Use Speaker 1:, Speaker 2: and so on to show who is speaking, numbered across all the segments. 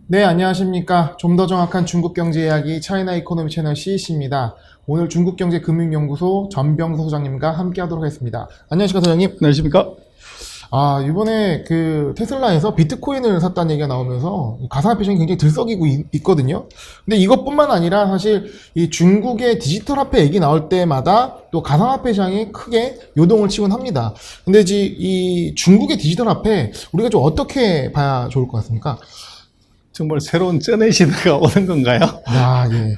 Speaker 1: 네, 안녕하십니까. 좀 더 정확한 중국 경제 이야기 차이나 이코노미 채널 CEC입니다. 오늘 중국경제금융연구소 전병서 소장님과 함께 하도록 하겠습니다. 안녕하십니까, 소장님.
Speaker 2: 안녕하십니까?
Speaker 1: 이번에 그 테슬라에서 비트코인을 샀다는 얘기가 나오면서 가상화폐 시장이 굉장히 들썩이고 있거든요. 근데 이것뿐만 아니라 사실 이 중국의 디지털 화폐 얘기 나올 때마다 또 가상화폐 시장이 크게 요동을 치곤 합니다. 근데 이 중국의 디지털 화폐 우리가 좀 어떻게 봐야 좋을 것 같습니까?
Speaker 2: 정말 새로운 쩐의 시대가 오는 건가요?
Speaker 1: 예.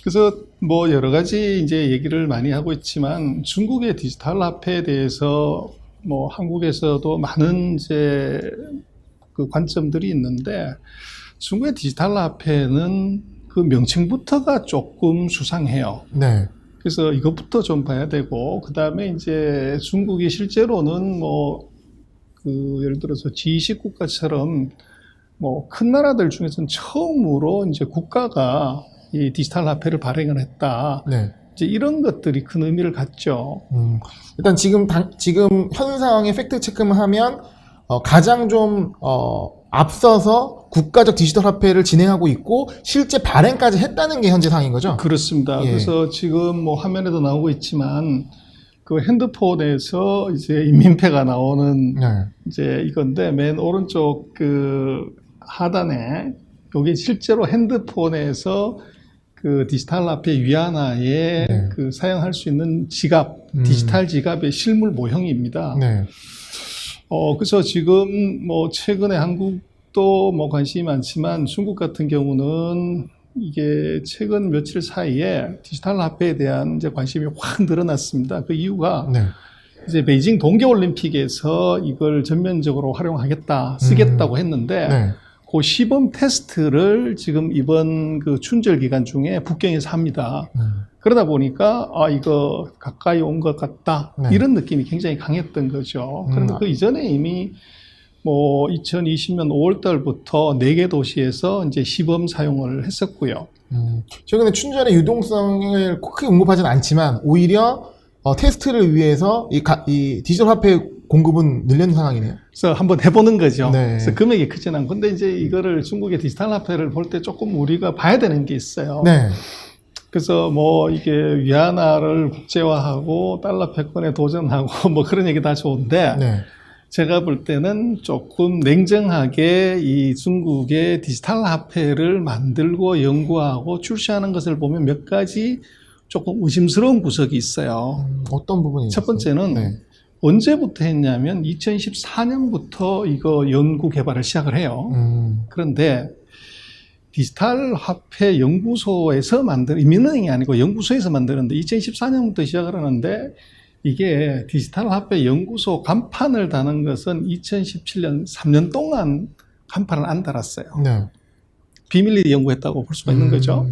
Speaker 2: 그래서 뭐 여러 가지 이제 얘기를 많이 하고 있지만 중국의 디지털 화폐에 대해서 뭐 한국에서도 많은 이제 그 관점들이 있는데 중국의 디지털 화폐는 그 명칭부터가 조금 수상해요.
Speaker 1: 네.
Speaker 2: 그래서 이것부터 좀 봐야 되고 그 다음에 이제 중국이 실제로는 뭐 그 예를 들어서 G20 국가처럼 뭐 큰 나라들 중에서는 처음으로 이제 국가가 이 디지털 화폐를 발행을 했다.
Speaker 1: 네.
Speaker 2: 이제 이런 것들이 큰 의미를 갖죠.
Speaker 1: 일단 지금 현 상황에 팩트 체크만 하면 가장 좀 앞서서 국가적 디지털 화폐를 진행하고 있고 실제 발행까지 했다는 게 현재 상황인 거죠?
Speaker 2: 그렇습니다.
Speaker 1: 예.
Speaker 2: 그래서 지금 뭐 화면에도 나오고 있지만 그 핸드폰에서 이제 인민폐가 나오는
Speaker 1: 네.
Speaker 2: 이제 이건데 맨 오른쪽 그 하단에 여기 실제로 핸드폰에서 그 디지털 화폐 위안화에
Speaker 1: 네.
Speaker 2: 그 사용할 수 있는 지갑, 디지털 지갑의 실물 모형입니다.
Speaker 1: 네.
Speaker 2: 그래서 지금 뭐 최근에 한국도 뭐 관심이 많지만 중국 같은 경우는 이게 최근 며칠 사이에 디지털 화폐에 대한 이제 관심이 확 늘어났습니다. 그 이유가
Speaker 1: 네.
Speaker 2: 이제 베이징 동계올림픽에서 이걸 전면적으로 활용하겠다, 쓰겠다고 했는데
Speaker 1: 네.
Speaker 2: 그 시범 테스트를 지금 이번 그 춘절 기간 중에 북경에서 합니다. 그러다 보니까 이거 가까이 온 것 같다.
Speaker 1: 네.
Speaker 2: 이런 느낌이 굉장히 강했던 거죠. 그런데 그 이전에 이미 뭐 2020년 5월 달부터 4개 도시에서 이제 시범 사용을 했었고요.
Speaker 1: 최근에 춘절의 유동성을 크게 언급하지는 않지만 오히려 테스트를 위해서 이 디지털 화폐 공급은 늘려는 상황이네요.
Speaker 2: 그래서 한번 해보는 거죠.
Speaker 1: 네.
Speaker 2: 그래서 금액이 크진 않고. 근데 이제 이거를 중국의 디지털 화폐를 볼 때 조금 우리가 봐야 되는 게 있어요.
Speaker 1: 네.
Speaker 2: 그래서 뭐 이게 위안화를 국제화하고 달러 패권에 도전하고 뭐 그런 얘기 다 좋은데
Speaker 1: 네.
Speaker 2: 제가 볼 때는 조금 냉정하게 이 중국의 디지털 화폐를 만들고 연구하고 출시하는 것을 보면 몇 가지 조금 의심스러운 구석이 있어요.
Speaker 1: 어떤 부분이
Speaker 2: 첫 번째는
Speaker 1: 네.
Speaker 2: 언제부터 했냐면 2014년부터 이거 연구 개발을 시작을 해요. 그런데 디지털 화폐 연구소에서 인민은행이 아니고 연구소에서 만드는데 2014년부터 시작을 하는데 이게 디지털 화폐 연구소 간판을 다는 것은 2017년 3년 동안 간판을 안 달았어요.
Speaker 1: 네.
Speaker 2: 비밀리에 연구했다고 볼 수가 있는 거죠.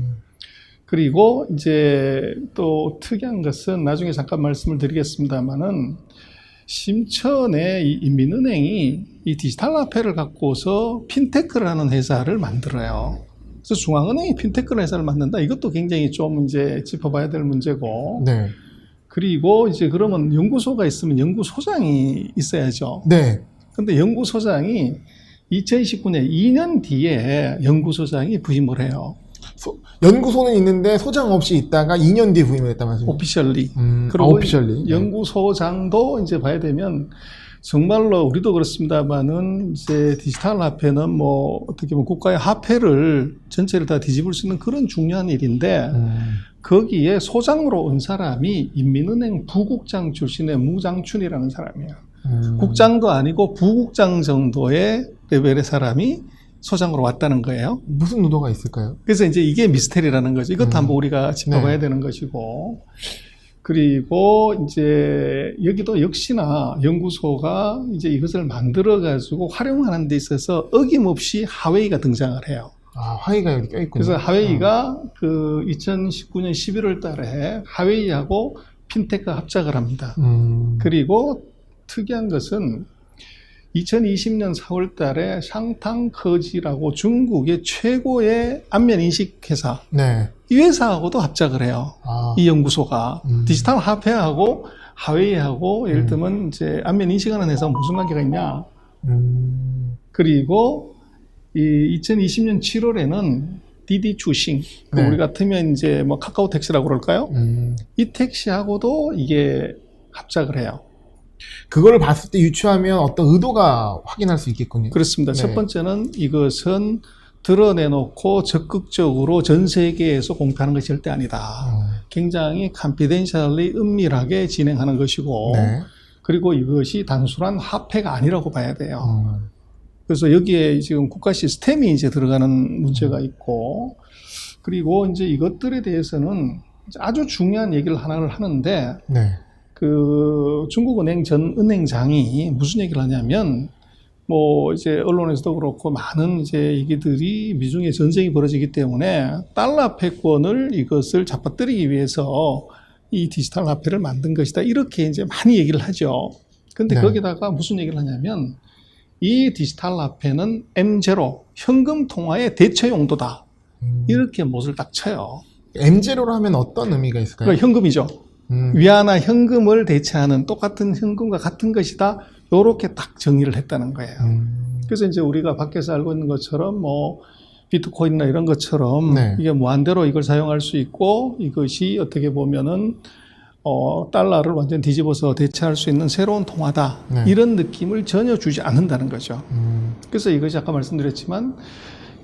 Speaker 2: 그리고 이제 또 특이한 것은 나중에 잠깐 말씀을 드리겠습니다만은 심천의 이 인민은행이 이 디지털 화폐를 갖고서 핀테크를 하는 회사를 만들어요. 그래서 중앙은행이 핀테크를 회사를 만든다. 이것도 굉장히 좀 이제 짚어봐야 될 문제고.
Speaker 1: 네.
Speaker 2: 그리고 이제 그러면 연구소가 있으면 연구소장이 있어야죠.
Speaker 1: 네.
Speaker 2: 근데 연구소장이 2019년 2년 뒤에 연구소장이 부임을 해요.
Speaker 1: 연구소는 있는데 소장 없이 있다가 2년 뒤에 부임을 했단 말씀이죠.
Speaker 2: 오피셜리.
Speaker 1: 그리고 오피셜리.
Speaker 2: 연구소장도 이제 봐야 되면 정말로 우리도 그렇습니다만은 이제 디지털 화폐는 뭐 어떻게 보면 국가의 화폐를 전체를 다 뒤집을 수 있는 그런 중요한 일인데 거기에 소장으로 온 사람이 인민은행 부국장 출신의 무장춘이라는 사람이에요. 국장도 아니고 부국장 정도의 레벨의 사람이 소장으로 왔다는 거예요.
Speaker 1: 무슨 의도가 있을까요?
Speaker 2: 그래서 이제 이게 미스테리라는 거죠. 이것도 한번 우리가 짚어봐야 되는 것이고. 그리고 이제 여기도 역시나 연구소가 이제 이것을 만들어가지고 활용하는 데 있어서 어김없이 하웨이가 등장을 해요.
Speaker 1: 화웨이가 여기 껴있군요.
Speaker 2: 그래서 하웨이가 그 2019년 11월 달에 하웨이하고 핀테크 합작을 합니다. 그리고 특이한 것은 2020년 4월 달에 샹탕커지라고 중국의 최고의 안면 인식 회사.
Speaker 1: 네.
Speaker 2: 이 회사하고도 합작을 해요. 이 연구소가. 디지털 화폐하고 하웨이하고 예를 들면 이제 안면 인식하는 회사가 무슨 관계가 있냐. 그리고 이 2020년 7월에는 디디 추싱,
Speaker 1: 네.
Speaker 2: 우리 같으면 이제 뭐 카카오 택시라고 그럴까요? 이 택시하고도 이게 합작을 해요.
Speaker 1: 그거를 봤을 때 유추하면 어떤 의도가 확인할 수 있겠군요.
Speaker 2: 그렇습니다.
Speaker 1: 네.
Speaker 2: 첫 번째는 이것은 드러내놓고 적극적으로 전 세계에서 공표하는 것이 절대 아니다. 굉장히 confidentially 은밀하게 진행하는 것이고,
Speaker 1: 네.
Speaker 2: 그리고 이것이 단순한 화폐가 아니라고 봐야 돼요. 그래서 여기에 지금 국가 시스템이 이제 들어가는 문제가 있고, 그리고 이제 이것들에 대해서는 아주 중요한 얘기를 하나를 하는데,
Speaker 1: 네.
Speaker 2: 그 중국은행 전 은행장이 무슨 얘기를 하냐면, 뭐 이제 언론에서도 그렇고 많은 이제 얘기들이 미중의 전쟁이 벌어지기 때문에 달러 패권을 이것을 잡아뜨리기 위해서 이 디지털 화폐를 만든 것이다. 이렇게 이제 많이 얘기를 하죠. 근데
Speaker 1: 네.
Speaker 2: 거기다가 무슨 얘기를 하냐면 이 디지털 화폐는 M0 현금 통화의 대체 용도다. 이렇게 못을 딱 쳐요.
Speaker 1: M0로 하면 어떤 의미가 있을까요?
Speaker 2: 그러니까 현금이죠. 위안화 현금을 대체하는 똑같은 현금과 같은 것이다. 요렇게 딱 정의를 했다는 거예요. 그래서 이제 우리가 밖에서 알고 있는 것처럼 뭐 비트코인이나 이런 것처럼
Speaker 1: 네.
Speaker 2: 이게 무한대로 이걸 사용할 수 있고 이것이 어떻게 보면은 달러를 완전 뒤집어서 대체할 수 있는 새로운 통화다.
Speaker 1: 네.
Speaker 2: 이런 느낌을 전혀 주지 않는다는 거죠. 그래서 이것이 아까 말씀드렸지만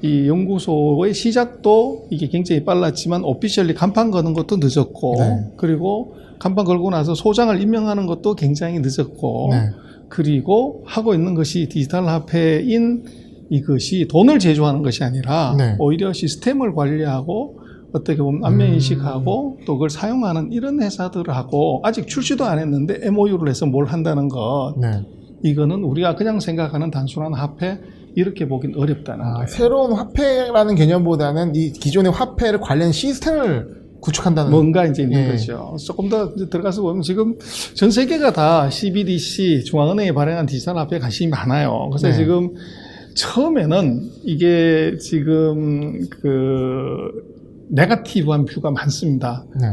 Speaker 2: 이 연구소의 시작도 이게 굉장히 빨랐지만 오피셜리 간판 거는 것도 늦었고
Speaker 1: 네.
Speaker 2: 그리고 간판 걸고 나서 소장을 임명하는 것도 굉장히 늦었고
Speaker 1: 네.
Speaker 2: 그리고 하고 있는 것이 디지털 화폐인 이것이 돈을 제조하는 것이 아니라
Speaker 1: 네.
Speaker 2: 오히려 시스템을 관리하고 어떻게 보면 안면인식하고 또 그걸 사용하는 이런 회사들하고 아직 출시도 안 했는데 MOU를 해서 뭘 한다는 것
Speaker 1: 네.
Speaker 2: 이거는 우리가 그냥 생각하는 단순한 화폐 이렇게 보긴 어렵다는 거예요.
Speaker 1: 새로운 화폐라는 개념보다는 이 기존의 화폐를 관련 시스템을 구축한다는
Speaker 2: 뭔가 이제 있는
Speaker 1: 예.
Speaker 2: 거죠. 조금 더 이제 들어가서 보면 지금 전 세계가 다 CBDC 중앙은행이 발행한 디지털 화폐에 관심이 많아요. 그래서
Speaker 1: 네.
Speaker 2: 지금 처음에는 이게 지금 그 네거티브한 뷰가 많습니다.
Speaker 1: 네.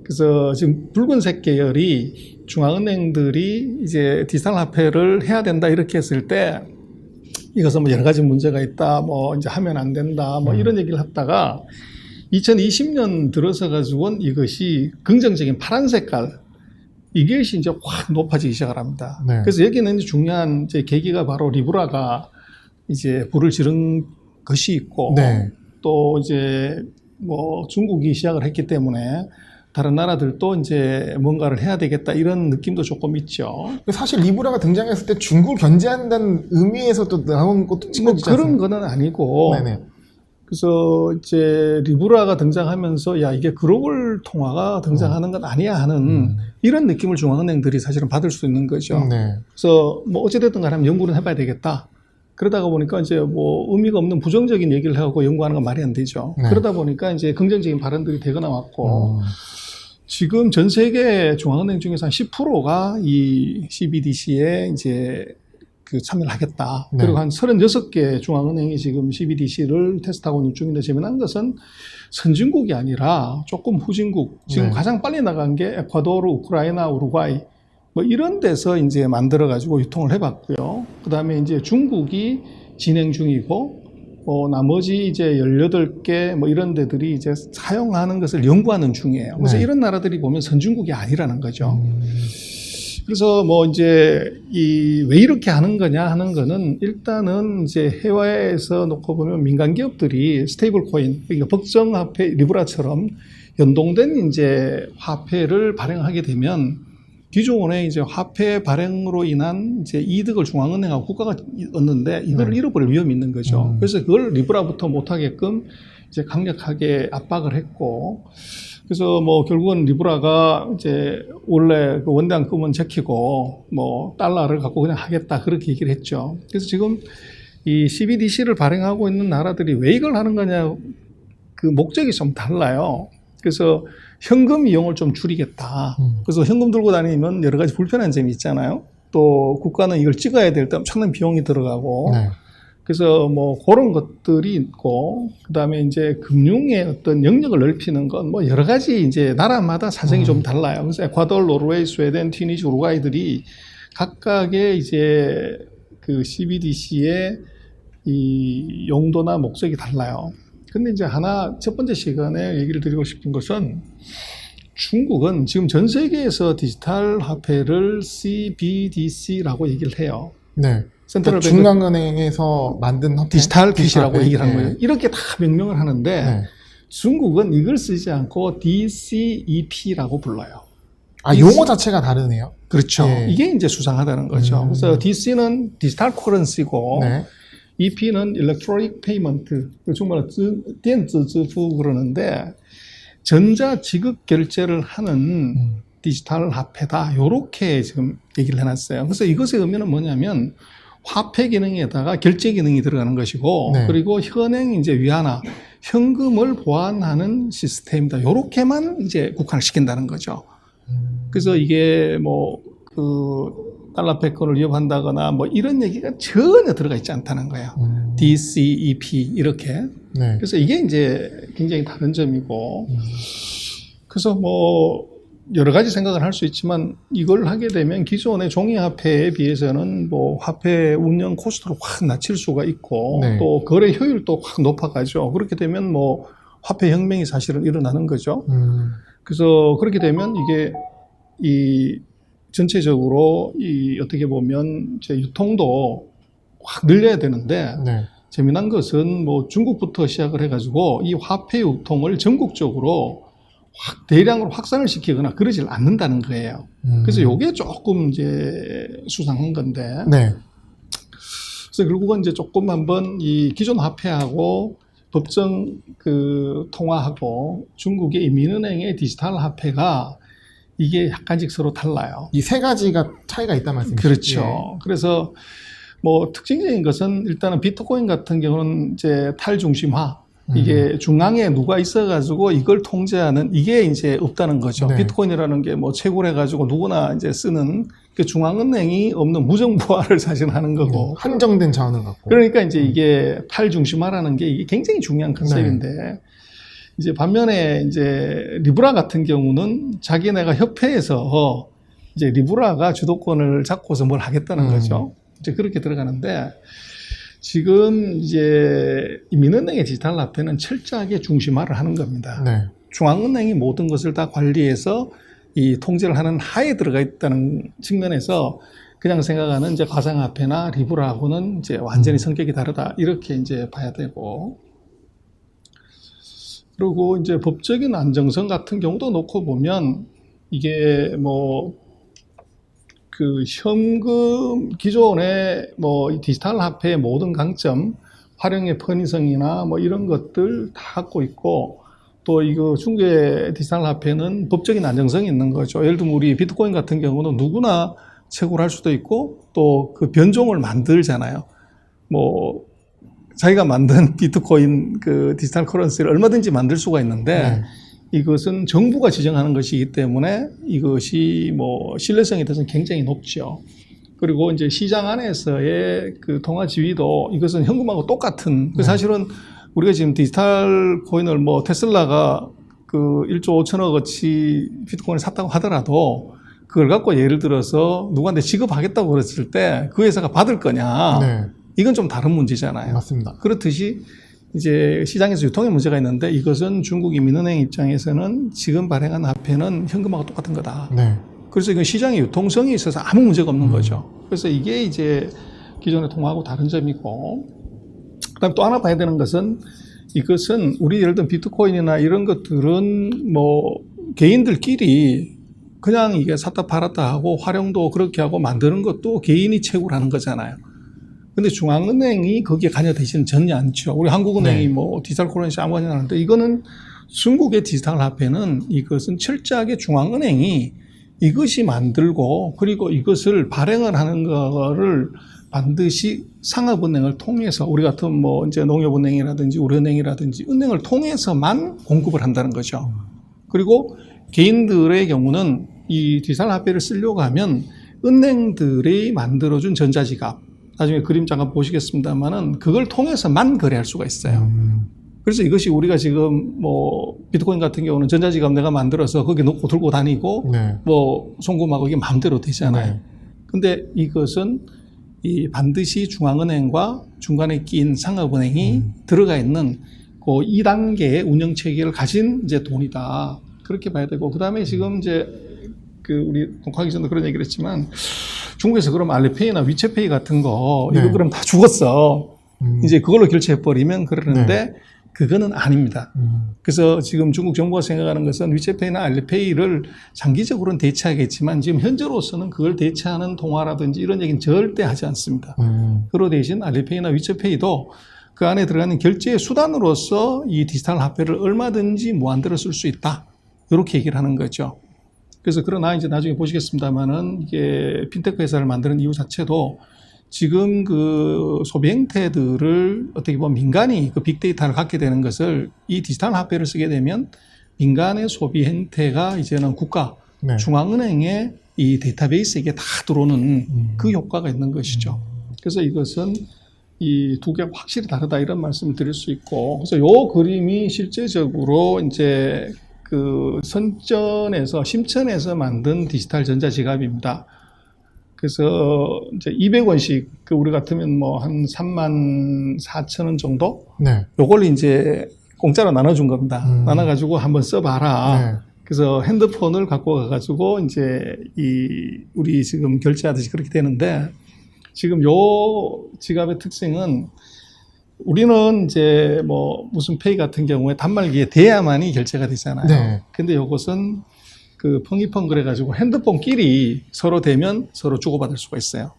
Speaker 2: 그래서 지금 붉은색 계열이 중앙은행들이 이제 디지털 화폐를 해야 된다 이렇게 했을 때 이것은 뭐 여러 가지 문제가 있다, 뭐 이제 하면 안 된다, 뭐 이런 얘기를 했다가 2020년 들어서 가지고는 이것이 긍정적인 파란 색깔 이것이 이제 확 높아지기 시작을 합니다.
Speaker 1: 네.
Speaker 2: 그래서 여기는 이제 중요한 이제 계기가 바로 리브라가 이제 불을 지른 것이 있고
Speaker 1: 네.
Speaker 2: 또 이제 뭐 중국이 시작을 했기 때문에 다른 나라들도 이제 뭔가를 해야 되겠다 이런 느낌도 조금 있죠.
Speaker 1: 사실 리브라가 등장했을 때 중국을 견제한다는 의미에서 또 나온 것도
Speaker 2: 뭐
Speaker 1: 찍어지지
Speaker 2: 그런
Speaker 1: 않습니까?
Speaker 2: 거는 아니고
Speaker 1: 네네.
Speaker 2: 그래서 이제 리브라가 등장하면서 야 이게 글로벌 통화가 등장하는 건 아니야 하는 이런 느낌을 중앙은행들이 사실은 받을 수 있는 거죠.
Speaker 1: 네.
Speaker 2: 그래서 뭐 어찌됐든 간에 연구는 해봐야 되겠다. 그러다가 보니까 이제 뭐 의미가 없는 부정적인 얘기를 하고 연구하는 건 말이 안 되죠.
Speaker 1: 네.
Speaker 2: 그러다 보니까 이제 긍정적인 발언들이 되거나 왔고 지금 전 세계 중앙은행 중에서 한 10%가 이 CBDC에 이제 그 참여를 하겠다.
Speaker 1: 네.
Speaker 2: 그리고 한 36개 중앙은행이 지금 CBDC를 테스트하고 있는 중인데 재미난 것은 선진국이 아니라 조금 후진국, 지금
Speaker 1: 네.
Speaker 2: 가장 빨리 나간 게 에콰도르, 우크라이나, 우루과이 뭐 이런 데서 이제 만들어 가지고 유통을 해봤고요. 그 다음에 이제 중국이 진행 중이고, 나머지 이제 18개 뭐 이런 데들이 이제 사용하는 것을 연구하는 중이에요. 그래서
Speaker 1: 네.
Speaker 2: 이런 나라들이 보면 선진국이 아니라는 거죠. 그래서 뭐 이제 왜 이렇게 하는 거냐 하는 거는 일단은 이제 해외에서 놓고 보면 민간 기업들이 스테이블 코인, 그러니까 법정 화폐 리브라처럼 연동된 이제 화폐를 발행하게 되면 기존의 이제 화폐 발행으로 인한 이제 이득을 중앙은행하고 국가가 얻는데 이걸 잃어버릴 위험이 있는 거죠. 그래서 그걸 리브라부터 못하게끔 이제 강력하게 압박을 했고, 그래서 뭐 결국은 리브라가 이제 원래 그 원대한금은 제키고 뭐 달러를 갖고 그냥 하겠다 그렇게 얘기를 했죠. 그래서 지금 이 CBDC를 발행하고 있는 나라들이 왜 이걸 하는 거냐, 그 목적이 좀 달라요. 그래서 현금 이용을 좀 줄이겠다. 그래서 현금 들고 다니면 여러 가지 불편한 점이 있잖아요. 또 국가는 이걸 찍어야 될 때 엄청난 비용이 들어가고.
Speaker 1: 네.
Speaker 2: 그래서 뭐 그런 것들이 있고, 그 다음에 이제 금융의 어떤 영역을 넓히는 건 뭐 여러 가지 이제 나라마다 사정이 좀 달라요. 그래서 에콰도르, 노르웨이, 스웨덴, 튀니지, 우루과이들이 각각의 이제 그 CBDC의 이 용도나 목적이 달라요. 근데 이제 하나 첫 번째 시간에 얘기를 드리고 싶은 것은 중국은 지금 전 세계에서 디지털 화폐를 CBDC라고 얘기를 해요.
Speaker 1: 네.
Speaker 2: 센트럴
Speaker 1: 그러니까 중앙은행에서 만든 화폐?
Speaker 2: 디지털 빚이라고
Speaker 1: 네.
Speaker 2: 얘기를 하는 거예요. 이렇게 다 명명을 하는데
Speaker 1: 네.
Speaker 2: 중국은 이걸 쓰지 않고 DCEP라고 불러요.
Speaker 1: 아, 용어 자체가 다르네요.
Speaker 2: 그렇죠.
Speaker 1: 네.
Speaker 2: 이게 이제 수상하다는 거죠. 그래서 DC는 디지털 커런시고
Speaker 1: 네.
Speaker 2: EP는 일렉트로닉 페이먼트, 정말 电子支付 그러는데 전자 지급 결제를 하는 디지털 화폐다. 요렇게 지금 얘기를 해놨어요. 그래서 이것의 의미는 뭐냐면 화폐 기능에다가 결제 기능이 들어가는 것이고,
Speaker 1: 네.
Speaker 2: 그리고 현행 이제 위안화, 현금을 보완하는 시스템이다. 요렇게만 이제 국한을 시킨다는 거죠. 그래서 이게 뭐 그 달러 패권을 위협한다거나 뭐 이런 얘기가 전혀 들어가 있지 않다는 거예요. DCEP 이렇게.
Speaker 1: 네.
Speaker 2: 그래서 이게 이제 굉장히 다른 점이고, 그래서 뭐 여러 가지 생각을 할 수 있지만 이걸 하게 되면 기존의 종이 화폐에 비해서는 뭐 화폐 운영 코스트를 확 낮출 수가 있고,
Speaker 1: 네.
Speaker 2: 또 거래 효율도 확 높아가죠. 그렇게 되면 뭐 화폐 혁명이 사실은 일어나는 거죠. 그래서 그렇게 되면 이게 이 전체적으로 이 어떻게 보면 제 유통도 확 늘려야 되는데,
Speaker 1: 네.
Speaker 2: 재미난 것은 뭐 중국부터 시작을 해가지고 이 화폐 유통을 전국적으로 확 대량으로 확산을 시키거나 그러질 않는다는 거예요. 그래서 이게 조금 이제 수상한 건데,
Speaker 1: 네.
Speaker 2: 그래서 결국은 이제 조금 한번 이 기존 화폐하고 법정 그 통화하고 중국의 이 민은행의 디지털 화폐가 이게 약간씩 서로 달라요.
Speaker 1: 이 세 가지가 차이가 있단 말씀이시죠?
Speaker 2: 그렇죠. 그래서 뭐 특징적인 것은 일단은 비트코인 같은 경우는 이제 탈중심화, 이게 중앙에 누가 있어가지고 이걸 통제하는 이게 이제 없다는 거죠.
Speaker 1: 네.
Speaker 2: 비트코인이라는 게 뭐 채굴해가지고 누구나 이제 쓰는 그 중앙은행이 없는 무정부화를 사실 하는 거고.
Speaker 1: 한정된 자원을 갖고.
Speaker 2: 그러니까 이제 이게 탈중심화라는 게 이게 굉장히 중요한 컨셉인데, 이제 반면에 이제 리브라 같은 경우는 자기네가 협회에서 이제 리브라가 주도권을 잡고서 뭘 하겠다는 거죠. 이제 그렇게 들어가는데, 지금 이제 이 민은행의 디지털 화폐는 철저하게 중심화를 하는 겁니다.
Speaker 1: 네.
Speaker 2: 중앙은행이 모든 것을 다 관리해서 이 통제를 하는 하에 들어가 있다는 측면에서 그냥 생각하는 이제 가상화폐나 리브라하고는 이제 완전히 성격이 다르다. 이렇게 이제 봐야 되고. 그리고 이제 법적인 안정성 같은 경우도 놓고 보면 이게 뭐 그 현금 기존의 뭐 디지털 화폐의 모든 강점, 활용의 편의성이나 뭐 이런 것들 다 갖고 있고, 또 이거 중국의 디지털 화폐는 법적인 안정성이 있는 거죠. 예를 들면 우리 비트코인 같은 경우는 누구나 채굴할 수도 있고, 또 그 변종을 만들잖아요. 뭐 자기가 만든 비트코인 그 디지털 커런시를 얼마든지 만들 수가 있는데, 이것은 정부가 지정하는 것이기 때문에 이것이 뭐 신뢰성에 대해서는 굉장히 높죠. 그리고 이제 시장 안에서의 그 통화 지위도 이것은 현금하고 똑같은, 그 사실은 우리가 지금 디지털 코인을 뭐 테슬라가 그 1조 5천억어치 비트코인을 샀다고 하더라도 그걸 갖고 예를 들어서 누구한테 지급하겠다고 그랬을 때 그 회사가 받을 거냐.
Speaker 1: 네.
Speaker 2: 이건 좀 다른 문제잖아요.
Speaker 1: 맞습니다.
Speaker 2: 그렇듯이 이제 시장에서 유통의 문제가 있는데, 이것은 중국의 민은행 입장에서는 지금 발행한 화폐는 현금하고 똑같은 거다.
Speaker 1: 네.
Speaker 2: 그래서 이건 시장의 유통성이 있어서 아무 문제가 없는 거죠. 그래서 이게 이제 기존의 통화하고 다른 점이고, 그다음 또 하나 봐야 되는 것은 이것은 우리 예를 들면 비트코인이나 이런 것들은 뭐 개인들끼리 그냥 이게 샀다 팔았다 하고 활용도 그렇게 하고 만드는 것도 개인이 채굴하는 거잖아요. 근데 중앙은행이 거기에 관여되지는 전혀 않죠. 우리 한국은행이 뭐 디지털 커런시 아무 관여 안 하는데, 이거는 중국의 디지털 화폐는 이것은 철저하게 중앙은행이 이것이 만들고, 그리고 이것을 발행을 하는 거를 반드시 상업은행을 통해서, 우리 같은 뭐 이제 농협은행이라든지 우리은행이라든지 은행을 통해서만 공급을 한다는 거죠. 그리고 개인들의 경우는 이 디지털 화폐를 쓰려고 하면 은행들이 만들어준 전자지갑, 나중에 그림 잠깐 보시겠습니다만은 그걸 통해서만 거래할 수가 있어요. 그래서 이것이 우리가 지금 뭐 비트코인 같은 경우는 전자지갑 내가 만들어서 거기 놓고 들고 다니고 뭐 송금하고 이게 마음대로 되잖아요. 근데 이것은 이 반드시 중앙은행과 중간에 끼인 상업은행이 들어가 있는 그 2단계의 운영 체계를 가진 이제 돈이다. 그렇게 봐야 되고, 그 다음에 지금 이제 그 우리 녹화하기 전에 그런 얘기를 했지만, 중국에서 그럼 알리페이나 위챗페이 같은 거,
Speaker 1: 네.
Speaker 2: 이거 그럼 다 죽었어. 이제 그걸로 결제해버리면 그러는데, 그거는 아닙니다. 그래서 지금 중국 정부가 생각하는 것은 위챗페이나 알리페이를 장기적으로는 대체하겠지만, 지금 현재로서는 그걸 대체하는 통화라든지 이런 얘기는 절대 하지 않습니다. 그로 대신 알리페이나 위챗페이도 그 안에 들어가는 결제 수단으로서 이 디지털 화폐를 얼마든지 무한대로 쓸 수 있다. 이렇게 얘기를 하는 거죠. 그래서 그러나 이제 나중에 보시겠습니다만은 이게 핀테크 회사를 만드는 이유 자체도 지금 그 소비 행태들을 어떻게 보면 민간이 그 빅데이터를 갖게 되는 것을 이 디지털 화폐를 쓰게 되면 민간의 소비 행태가 이제는 국가,
Speaker 1: 네.
Speaker 2: 중앙은행의 이 데이터베이스에 다 들어오는 그 효과가 있는 것이죠. 그래서 이것은 이 두 개가 확실히 다르다 이런 말씀을 드릴 수 있고, 그래서 요 그림이 실제적으로 이제 그 심천에서 만든 디지털 전자지갑입니다. 그래서 이제 200원씩 그 우리 같으면 뭐 한 34,000원 정도?
Speaker 1: 네.
Speaker 2: 요걸 이제 공짜로 나눠준 겁니다. 나눠가지고 한번 써봐라.
Speaker 1: 네.
Speaker 2: 그래서 핸드폰을 갖고 가가지고 이제 우리 지금 결제하듯이 그렇게 되는데, 지금 요 지갑의 특징은 우리는 이제 뭐 무슨 페이 같은 경우에 단말기에 대야만이 결제가 되잖아요.
Speaker 1: 네.
Speaker 2: 근데 요것은 그 펑이펑 그래가지고 핸드폰끼리 서로 대면 서로 주고받을 수가 있어요.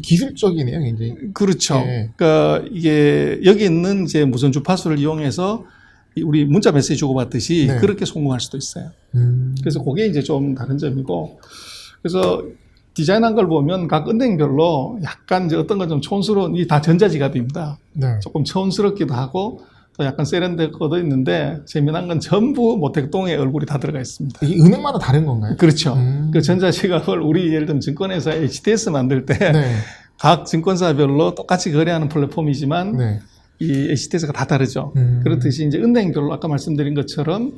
Speaker 1: 기술적이네요, 굉장히.
Speaker 2: 그렇죠.
Speaker 1: 네.
Speaker 2: 그러니까 이게 여기 있는 이제 무선 주파수를 이용해서 우리 문자 메시지 주고받듯이
Speaker 1: 네.
Speaker 2: 그렇게 송금할 수도 있어요. 그래서 그게 이제 좀 다른 점이고, 그래서 디자인한 걸 보면 각 은행별로 약간 이제 어떤 건 좀 촌스러운, 이 다 전자지갑입니다.
Speaker 1: 네.
Speaker 2: 조금 촌스럽기도 하고 또 약간 세련되고도 있는데, 재미난 건 전부 모택동의 얼굴이 다 들어가 있습니다.
Speaker 1: 이게 은행마다 다른 건가요?
Speaker 2: 그렇죠. 그 전자지갑을 우리 예를 들면 증권회사 HTS 만들 때 각
Speaker 1: 네.
Speaker 2: 증권사별로 똑같이 거래하는 플랫폼이지만
Speaker 1: 네.
Speaker 2: 이 HTS가 다 다르죠. 그렇듯이 이제 은행별로 아까 말씀드린 것처럼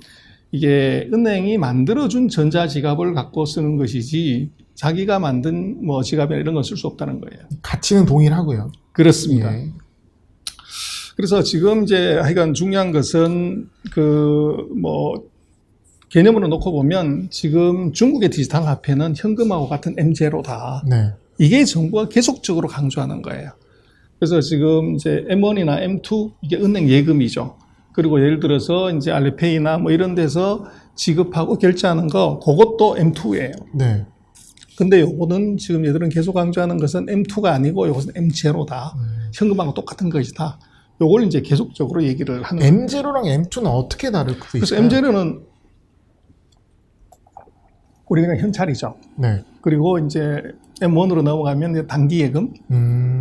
Speaker 2: 이게 은행이 만들어준 전자지갑을 갖고 쓰는 것이지 자기가 만든 뭐 지갑이나 이런 걸 쓸 수 없다는 거예요.
Speaker 1: 가치는 동일하고요.
Speaker 2: 그렇습니다.
Speaker 1: 예.
Speaker 2: 그래서 지금 이제 하여간 중요한 것은 그 뭐 개념으로 놓고 보면 지금 중국의 디지털 화폐는 현금하고 같은 M0다.
Speaker 1: 네.
Speaker 2: 이게 정부가 계속적으로 강조하는 거예요. 그래서 지금 이제 M1이나 M2 이게 은행 예금이죠. 그리고 예를 들어서 이제 알리페이나 뭐 이런 데서 지급하고 결제하는 거, 그것도 M2예요.
Speaker 1: 네.
Speaker 2: 근데 요거는 지금 얘들은 계속 강조하는 것은 M2가 아니고 요것은 M0다. 현금하고 똑같은 것이다. 요걸 이제 계속적으로 얘기를 하는 거예요.
Speaker 1: M0랑 M2는 어떻게 다를 수
Speaker 2: 그래서
Speaker 1: 있어요?
Speaker 2: M0는 우리 그냥 현찰이죠.
Speaker 1: 네.
Speaker 2: 그리고 이제 M1으로 넘어가면 단기 예금,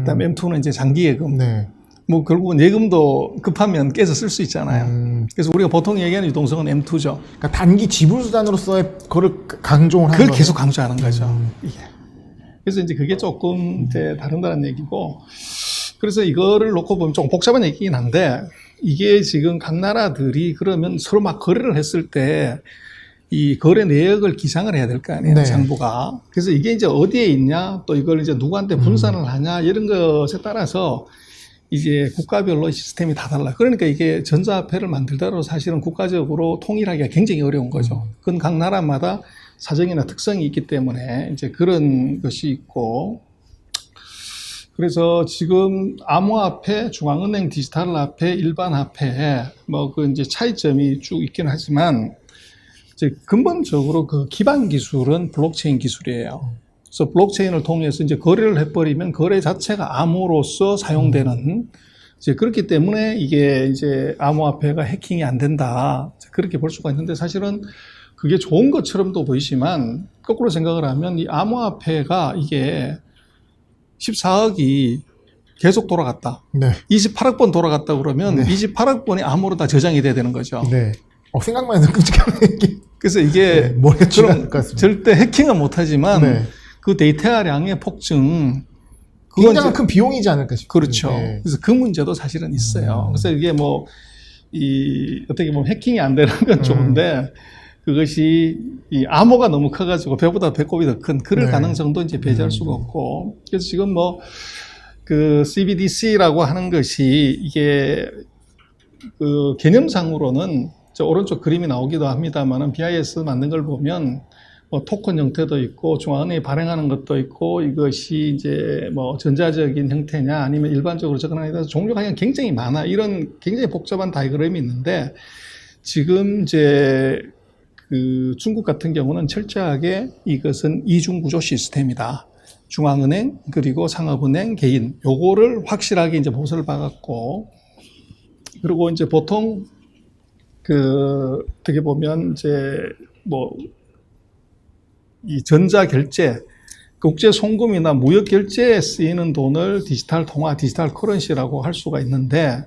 Speaker 2: 그다음에 M2는 이제 장기 예금.
Speaker 1: 네.
Speaker 2: 뭐 결국은 예금도 급하면 깨서 쓸 수 있잖아요. 그래서 우리가 보통 얘기하는 유동성은 M2죠.
Speaker 1: 그러니까 단기 지불 수단으로서의 그걸 강조를 하는
Speaker 2: 그걸
Speaker 1: 거예요.
Speaker 2: 계속 강조하는 거죠. 이게. 그래서 이제 그게 조금 이제 다른다는 얘기고, 그래서 이거를 놓고 보면 조금 복잡한 얘기긴 한데, 이게 지금 각 나라들이 그러면 서로 막 거래를 했을 때 이 거래 내역을 기상을 해야 될 거 아니에요,
Speaker 1: 네.
Speaker 2: 정부가. 그래서 이게 이제 어디에 있냐, 또 이걸 이제 누구한테 분산을 하냐, 이런 것에 따라서 이제 국가별로 시스템이 다 달라요. 그러니까 이게 전자화폐를 만들더라도 사실은 국가적으로 통일하기가 굉장히 어려운 거죠. 그건 각 나라마다 사정이나 특성이 있기 때문에 이제 그런 것이 있고, 그래서 지금 암호화폐, 중앙은행 디지털 화폐, 일반 화폐, 뭐 그 이제 차이점이 쭉 있긴 하지만, 이제 근본적으로 그 기반 기술은 블록체인 기술이에요. 그래서 블록체인을 통해서 이제 거래를 해버리면 거래 자체가 암호로서 사용되는, 이제 그렇기 때문에 이게 이제 암호화폐가 해킹이 안 된다. 그렇게 볼 수가 있는데, 사실은 그게 좋은 것처럼도 보이지만 거꾸로 생각을 하면 이 암호화폐가 이게 14억이 계속 돌아갔다.
Speaker 1: 네.
Speaker 2: 28억 번 돌아갔다 그러면
Speaker 1: 네.
Speaker 2: 28억 번이 암호로 다 저장이 돼야 되는 거죠.
Speaker 1: 네. 생각만 해도 끔찍한 얘기.
Speaker 2: 그래서 이게
Speaker 1: 네, 머리가
Speaker 2: 그럼
Speaker 1: 쥐어날 것 같습니다.
Speaker 2: 절대 해킹은 못하지만
Speaker 1: 네.
Speaker 2: 그 데이터량의 폭증, 그건
Speaker 1: 굉장히
Speaker 2: 이제
Speaker 1: 큰 비용이지 않을까 싶어요.
Speaker 2: 그렇죠.
Speaker 1: 네.
Speaker 2: 그래서 그 문제도 사실은 있어요. 그래서 이게 뭐 어떻게 보면 해킹이 안 되는 건 좋은데, 그것이 이 암호가 너무 커가지고 배보다 배꼽이 더 큰 그럴
Speaker 1: 네.
Speaker 2: 가능성도 이제 배제할 수가 없고, 그래서 지금 뭐 그 CBDC라고 하는 것이 이게 그 개념상으로는 저 오른쪽 그림이 나오기도 합니다만은 BIS 만든 걸 보면 뭐 토큰 형태도 있고 중앙은행이 발행하는 것도 있고 이것이 이제 뭐 전자적인 형태냐 아니면 일반적으로 접근하느냐에 따라서 종류가 굉장히 많아. 이런 굉장히 복잡한 다이그램이 있는데 지금 이제 그 중국 같은 경우는 철저하게 이것은 이중구조 시스템이다. 중앙은행 그리고 상업은행 개인 요거를 확실하게 이제 보수를 박았고, 그리고 이제 보통 그 어떻게 보면 이제 뭐 이 전자 결제, 국제 송금이나 무역 결제에 쓰이는 돈을 디지털 통화, 디지털 커런시라고 할 수가 있는데,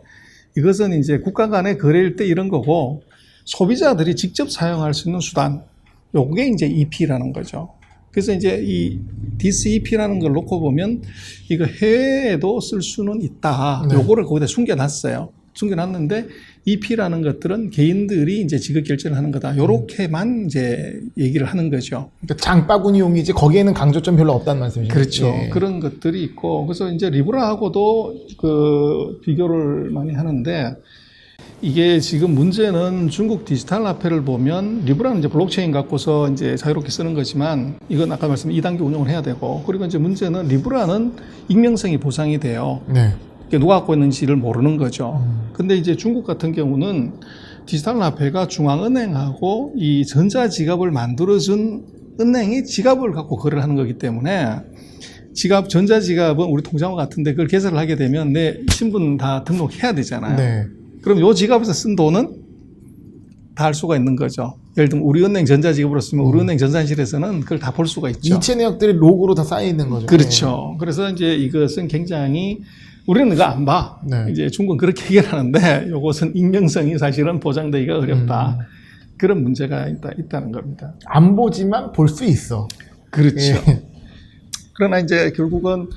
Speaker 2: 이것은 이제 국가 간의 거래일 때 이런 거고, 소비자들이 직접 사용할 수 있는 수단, 요게 이제 EP라는 거죠. 그래서 이제 이 DCEP라는 걸 놓고 보면 이거 해외에도 쓸 수는 있다.
Speaker 1: 네.
Speaker 2: 요거를 거기다 숨겨놨어요. 숨겨놨는데 EP라는 것들은 개인들이 이제 지급 결제를 하는 거다. 요렇게만 이제 얘기를 하는 거죠.
Speaker 1: 그러니까 장바구니용이지 거기에는 강조점 별로 없다는 말씀이시죠?
Speaker 2: 그렇죠.
Speaker 1: 예.
Speaker 2: 그런 것들이 있고, 그래서 이제 리브라하고도 그 비교를 많이 하는데, 이게 지금 문제는 중국 디지털 화폐를 보면 리브라는 이제 블록체인 갖고서 이제 자유롭게 쓰는 거지만 이건 아까 말씀 2단계 운영을 해야 되고, 그리고 이제 문제는 리브라는 익명성이 보장이 돼요.
Speaker 1: 네.
Speaker 2: 누가 갖고 있는지를 모르는 거죠. 근데 이제 중국 같은 경우는 디지털 화폐가 중앙은행하고 이 전자지갑을 만들어준 은행이 지갑을 갖고 거래를 하는 거기 때문에 지갑, 전자지갑은 우리 통장과 같은데 그걸 개설을 하게 되면 내 신분 다 등록해야 되잖아요.
Speaker 1: 네.
Speaker 2: 그럼 요 지갑에서 쓴 돈은 다 할 수가 있는 거죠. 예를 들면 우리은행 전자지갑으로 쓰면 우리은행 전산실에서는 그걸 다 볼 수가 있죠.
Speaker 1: 이체 내역들이 로고로 다 쌓여 있는 거죠.
Speaker 2: 그렇죠. 그래서 이제 이것은 굉장히 우리는 이거 안 봐.
Speaker 1: 네.
Speaker 2: 이제 중국은 그렇게 해결하는데 이것은 익명성이 사실은 보장되기가 어렵다. 그런 문제가 있다는 겁니다.
Speaker 1: 안 보지만 볼 수 있어.
Speaker 2: 그렇죠.
Speaker 1: 예.
Speaker 2: 그러나 이제 결국은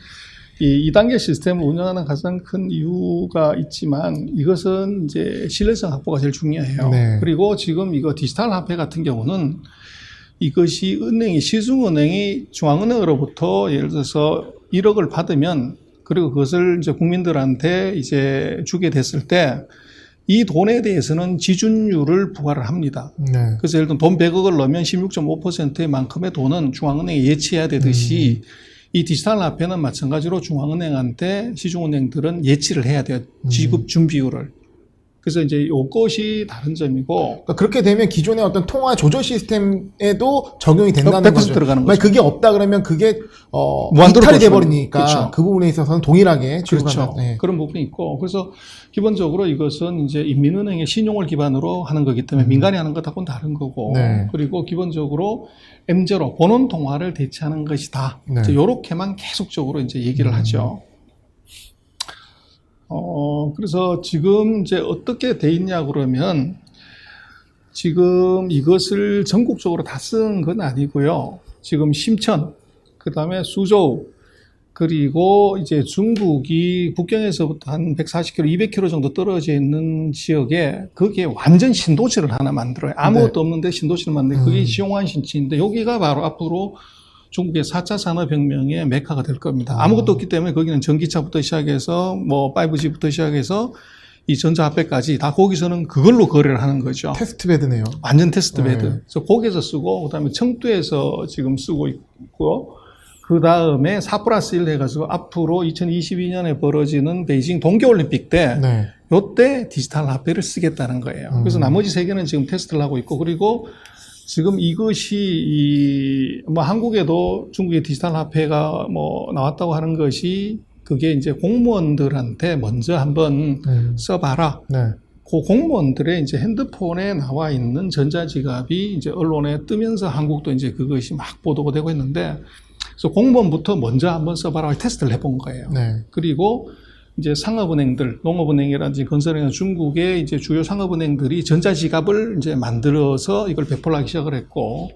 Speaker 2: 이 2단계 시스템을 운영하는 가장 큰 이유가 있지만 이것은 이제 신뢰성 확보가 제일 중요해요.
Speaker 1: 네.
Speaker 2: 그리고 지금 이거 디지털 화폐 같은 경우는 이것이 은행이, 시중은행이 중앙은행으로부터 예를 들어서 1억을 받으면 그리고 그것을 이제 국민들한테 이제 주게 됐을 때 이 돈에 대해서는 지준율을 부과를 합니다.
Speaker 1: 네.
Speaker 2: 그래서 예를 들면 돈 100억을 넣으면 16.5%의 만큼의 돈은 중앙은행에 예치해야 되듯이 이 디지털 화폐는 마찬가지로 중앙은행한테 시중은행들은 예치를 해야 돼요. 지급 준비율을. 그래서 이제 이것이 다른 점이고.
Speaker 1: 그러니까 그렇게 되면 기존의 어떤 통화 조절 시스템에도 적용이 된다는
Speaker 2: 100%
Speaker 1: 거죠.
Speaker 2: 들어가는
Speaker 1: 만약
Speaker 2: 거죠.
Speaker 1: 그게 없다 그러면 그게
Speaker 2: 무한도로
Speaker 1: 이탈이
Speaker 2: 볼 수가
Speaker 1: 돼버리니까
Speaker 2: 그렇죠.
Speaker 1: 그 부분에 있어서는 동일하게
Speaker 2: 그렇죠.
Speaker 1: 취급한다. 네.
Speaker 2: 그런 부분이 있고. 그래서 기본적으로 이것은 이제 인민은행의 신용을 기반으로 하는 거기 때문에 민간이 하는 것하고는 다른 거고.
Speaker 1: 네.
Speaker 2: 그리고 기본적으로 M0 본원 통화를 대체하는 것이다.
Speaker 1: 네.
Speaker 2: 이렇게만 계속적으로 이제 얘기를 하죠. 그래서 지금 이제 어떻게 돼 있냐 그러면 지금 이것을 전국적으로 다 쓴 건 아니고요. 지금 심천, 그 다음에 수저우, 그리고 이제 중국이 북경에서부터 한 140km, 200km 정도 떨어져 있는 지역에 거기에 완전 신도시를 하나 만들어요. 아무것도 없는데 신도시를 만들어요. 그게 시용환 신치인데 여기가 바로 앞으로 중국의 4차 산업혁명의 메카가 될 겁니다. 아무것도 없기 때문에 거기는 전기차부터 시작해서 뭐 5G부터 시작해서 이 전자화폐까지 다 거기서는 그걸로 거래를 하는 거죠.
Speaker 1: 테스트 베드네요.
Speaker 2: 완전 테스트 베드.
Speaker 1: 네.
Speaker 2: 그래서 거기서 쓰고 그다음에 청두에서 지금 쓰고 있고 그 다음에 4+1 해가지고 앞으로 2022년에 벌어지는 베이징 동계올림픽 때
Speaker 1: 네.
Speaker 2: 요때 디지털 화폐를 쓰겠다는 거예요. 그래서 나머지 세 개는 지금 테스트를 하고 있고 그리고 지금 이것이 뭐 한국에도 중국의 디지털 화폐가 뭐 나왔다고 하는 것이 그게 이제 공무원들한테 먼저 한번 써봐라.
Speaker 1: 네.
Speaker 2: 그 공무원들의 이제 핸드폰에 나와 있는 전자지갑이 이제 언론에 뜨면서 한국도 이제 그것이 막 보도가 되고 있는데 그래서 공무원부터 먼저 한번 써봐라 테스트를 해본 거예요.
Speaker 1: 네.
Speaker 2: 그리고 이제 상업은행들, 농업은행이라든지 건설은행, 중국의 이제 주요 상업은행들이 전자지갑을 이제 만들어서 이걸 배포를 하기 시작을 했고,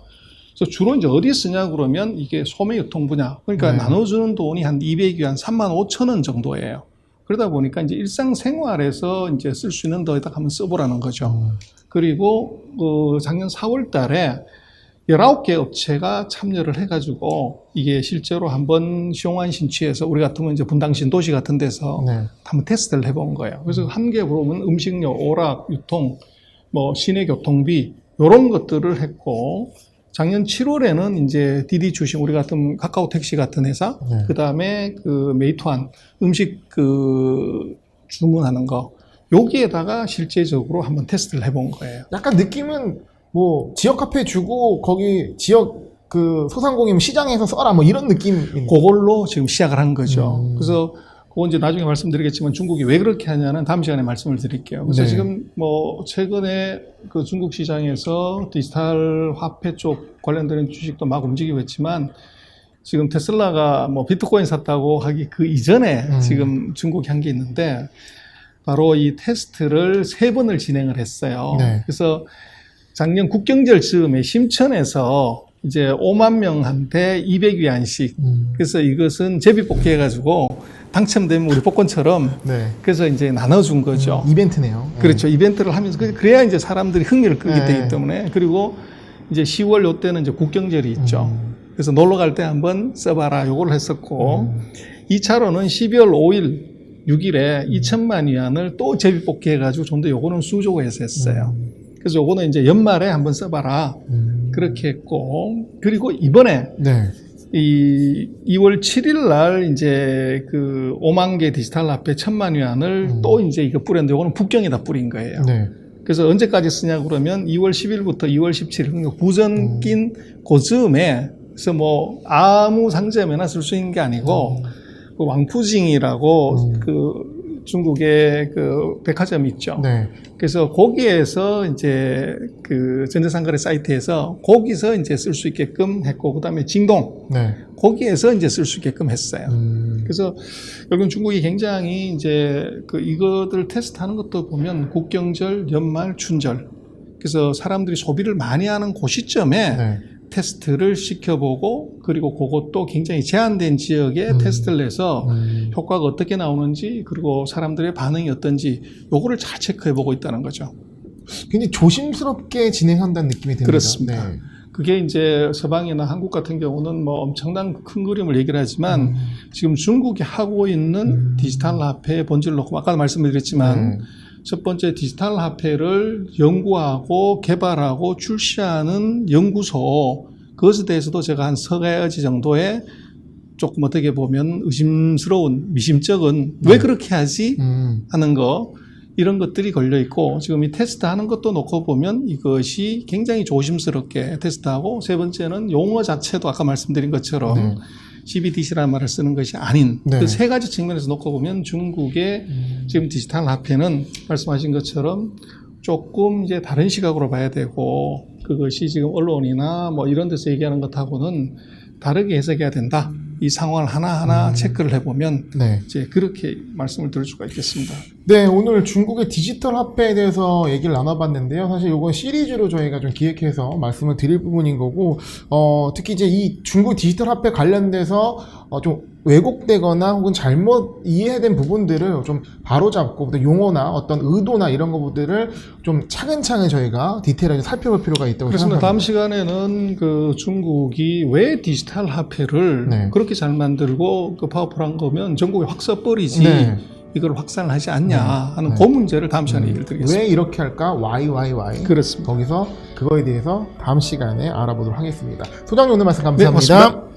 Speaker 2: 그래서 주로 이제 어디 쓰냐 그러면 이게 소매유통 분야, 그러니까
Speaker 1: 네.
Speaker 2: 나눠주는 돈이 한 200위안, 35,000원 정도예요. 그러다 보니까 이제 일상생활에서 이제 쓸 수 있는 데에다 한번 써보라는 거죠. 그리고 작년 4월 달에 19개 업체가 참여를 해가지고 이게 실제로 한번 시용안 신취해서 우리 같으면 이제 분당 신도시 같은 데서
Speaker 1: 네.
Speaker 2: 한번 테스트를 해본 거예요. 그래서 한 개 보면 음식료, 오락, 유통, 뭐 시내 교통비 이런 것들을 했고 작년 7월에는 이제 디디 출신 우리 같은 카카오 택시 같은 회사,
Speaker 1: 네.
Speaker 2: 그 다음에 그 메이투안 음식 그 주문하는 거 여기에다가 실제적으로 한번 테스트를 해본 거예요.
Speaker 1: 약간 느낌은 뭐 지역 카페 주고 거기 지역 그 소상공인 시장에서 써라 뭐 이런 느낌인
Speaker 2: 그걸로 지금 시작을 한 거죠. 그래서 그건 이제 나중에 말씀드리겠지만 중국이 왜 그렇게 하냐는 다음 시간에 말씀을 드릴게요. 그래서
Speaker 1: 네.
Speaker 2: 지금 뭐 최근에 그 중국 시장에서 디지털 화폐 쪽 관련된 주식도 막 움직이고 있지만 지금 테슬라가 뭐 비트코인 샀다고 하기 그 이전에 지금 중국이 한 게 있는데 바로 이 테스트를 3번을 진행을 했어요.
Speaker 1: 네.
Speaker 2: 그래서 작년 국경절 즈음에 심천에서 이제 5만 명한테 200위안씩 그래서 이것은 제비뽑기 해가지고 당첨되면 우리 복권처럼
Speaker 1: 네.
Speaker 2: 그래서 이제 나눠준 거죠.
Speaker 1: 이벤트네요.
Speaker 2: 그렇죠. 이벤트를 하면서 그래야 이제 사람들이 흥미를 끄기
Speaker 1: 네.
Speaker 2: 되기 때문에 그리고 이제 10월 요때는 이제 국경절이 있죠. 그래서 놀러 갈 때 한번 써봐라 요걸 했었고 2차로는 12월 5일 6일에 2천만 위안을 또 제비뽑기 해가지고 좀 더 요거는 수조에서 했어요. 그래서 요거는 이제 연말에 한번 써봐라 그렇게 했고 그리고 이번에
Speaker 1: 네.
Speaker 2: 이 2월 7일 날 이제 그 5만 개 디지털 화폐 1,000만 위안을 또 이제 이거 뿌렸는데 요거는 북경에다 뿌린 거예요.
Speaker 1: 네.
Speaker 2: 그래서 언제까지 쓰냐 그러면 2월 10일부터 2월 17일 부전 낀 그즈음에 그래서 뭐 아무 상점에나 쓸 수 있는 게 아니고 그 왕푸징이라고 그 중국의 그 백화점 있죠.
Speaker 1: 네.
Speaker 2: 그래서 거기에서 이제 그 전자상거래 사이트에서 거기서 이제 쓸 수 있게끔 했고 그다음에 징동
Speaker 1: 네.
Speaker 2: 거기에서 이제 쓸 수 있게끔 했어요. 그래서 결국은 중국이 굉장히 이제 그 이것들 테스트하는 것도 보면 국경절, 연말, 춘절 그래서 사람들이 소비를 많이 하는 그 시점에
Speaker 1: 네.
Speaker 2: 테스트를 시켜보고 그리고 그것도 굉장히 제한된 지역에 테스트를 해서 효과가 어떻게 나오는지 그리고 사람들의 반응이 어떤지 요거를 잘 체크해보고 있다는 거죠.
Speaker 1: 굉장히 조심스럽게 진행한다는 느낌이 듭니다.
Speaker 2: 그렇습니다.
Speaker 1: 네.
Speaker 2: 그게 이제 서방이나 한국 같은 경우는 뭐 엄청난 큰 그림을 얘기를 하지만 지금 중국이 하고 있는 디지털 화폐의 본질을 놓고 아까 말씀드렸지만 첫 번째 디지털 화폐를 연구하고 개발하고 출시하는 연구소 그것에 대해서도 제가 한 3가지 정도의 조금 어떻게 보면 의심스러운 미심쩍은 왜 그렇게 하지 하는 거 이런 것들이 걸려 있고 지금 이 테스트하는 것도 놓고 보면 이것이 굉장히 조심스럽게 테스트하고 세 번째는 용어 자체도 아까 말씀드린 것처럼 CBDC라는 말을 쓰는 것이 아닌
Speaker 1: 네.
Speaker 2: 그 3가지 측면에서 놓고 보면 중국의 지금 디지털 화폐는 말씀하신 것처럼 조금 이제 다른 시각으로 봐야 되고 그것이 지금 언론이나 뭐 이런 데서 얘기하는 것하고는 다르게 해석해야 된다. 이 상황을 하나하나 체크를 해보면
Speaker 1: 네.
Speaker 2: 이제 그렇게 말씀을 드릴 수가 있겠습니다.
Speaker 1: 네, 오늘 중국의 디지털 화폐에 대해서 얘기를 나눠봤는데요. 사실 이건 시리즈로 저희가 좀 기획해서 말씀을 드릴 부분인 거고, 특히 이제 이 중국 디지털 화폐 관련돼서 좀 왜곡되거나 혹은 잘못 이해된 부분들을 좀 바로잡고 용어나 어떤 의도나 이런 것들을 좀 차근차근 저희가 디테일하게 살펴볼 필요가 있다고
Speaker 2: 그렇습니다.
Speaker 1: 생각합니다.
Speaker 2: 다음 시간에는 그 중국이 왜 디지털 화폐를
Speaker 1: 네.
Speaker 2: 그렇게 잘 만들고 그 파워풀한 거면 전국에 확 써버리지
Speaker 1: 네.
Speaker 2: 이걸 확산을 하지 않냐 하는 그 문제를 다음 시간에 얘기를 드리겠습니다.
Speaker 1: 왜 이렇게 할까? Why?
Speaker 2: 그렇습니다.
Speaker 1: 거기서 그거에 대해서 다음 시간에 알아보도록 하겠습니다. 소장님 오늘 말씀
Speaker 2: 네,
Speaker 1: 감사합니다.
Speaker 2: 고맙습니다.